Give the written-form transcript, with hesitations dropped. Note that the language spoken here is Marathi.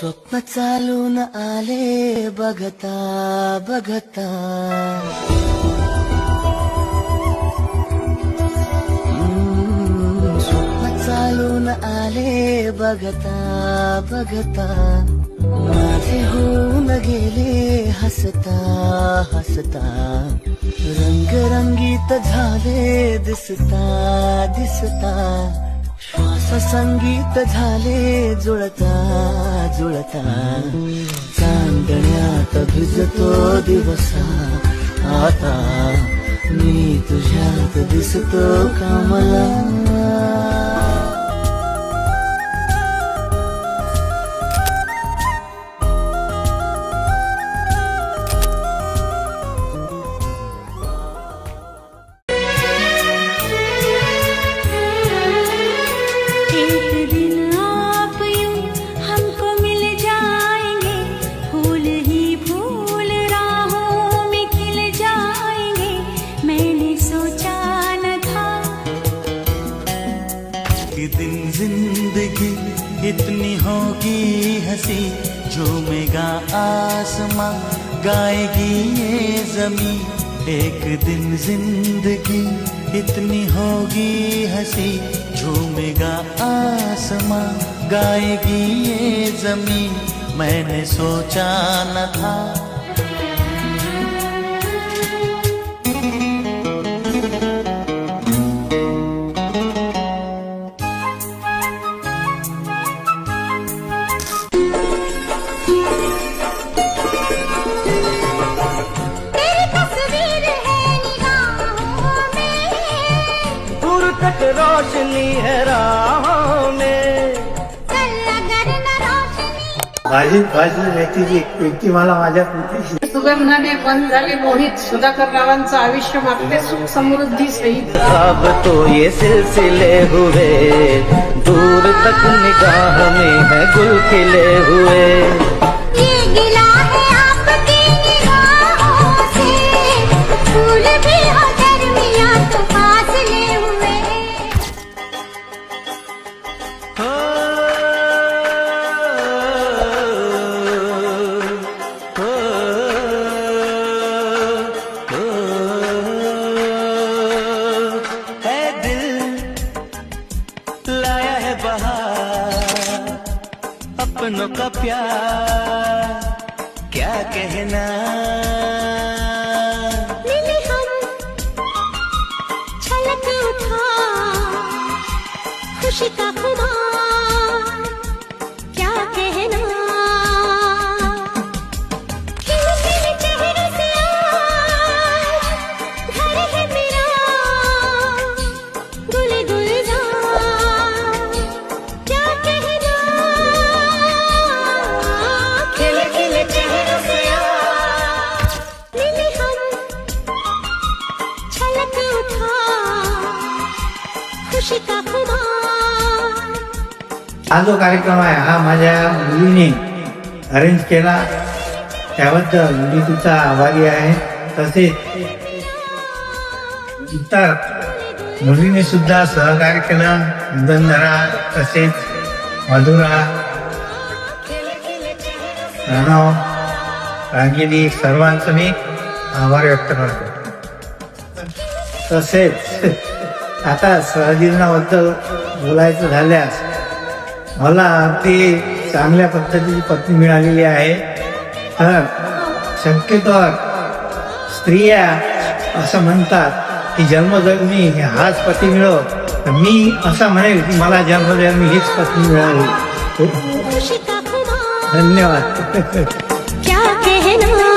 स्वप्न चालून आले बघता बघता, स्वप्न चालून आले बघता बघता, माझे होऊन गेले हसता हसता, रंगरंगीत झाले दिसता दिसता, श्वास संगीत झाले जुळता जुळता, चांदण्यात भिजतो दिवसा आता, मी तुझ्यात दिसतो कमला. दिन जिंदगी इतनी होगी हंसी, झूमेगा आसमां गाएगी ये जमी. एक दिन जिंदगी इतनी होगी हंसी, झूमेगा आसमां गाएगी ये जमी. मैंने सोचा न था तक रोशनी है राहों में. भाजी व्यक्तीची व्यक्ती मला माझ्या कृतीशी सुगंधाने बंद झाले मोहित. सुधाकर रावांचं आयुष्य मागते सुख समृद्धी सहित. अब तो ये सिलसिले हुए, दूर तक निगाह में है गुल खिले हुए. ये गिला है आपकी निगाहों से, फूल भी हो दरमियां तो फासले हुए. लाया है बहार अपनों का प्यार, क्या कहना. मिले हम छलक उठा खुशी का खुमार, क्या कहना. खिले खिले चेहरे से आज घर है मेरा, गुल गुलजार, क्या कहना. खिले खिले चेहरे से आज मिले हम छलक उठा खुशी का खुमार. हा जो कार्यक्रम आहे हा माझ्या मुलीने अरेंज केला, त्याबद्दल मी तिचा आभारी आहे. तसेच इतर मुलीने सुद्धा सहकार्य केलं. वंदना तसेच मधुरा, प्रणव, रागिनी सर्वांचं मी आभार व्यक्त करतो. तसेच आता सहजीवनाबद्दल बोलायचं झाल्यास मला ती चांगल्या पद्धतीची पत्नी मिळालेली आहे. तर शक्यतोवर स्त्रिया असं म्हणतात की जन्मजन्मी हाच पती मिळो, तर मी असं म्हणेल की मला जन्मजन्मी हीच पत्नी मिळाली. खुशी का खुमार, धन्यवाद. क्या कहना.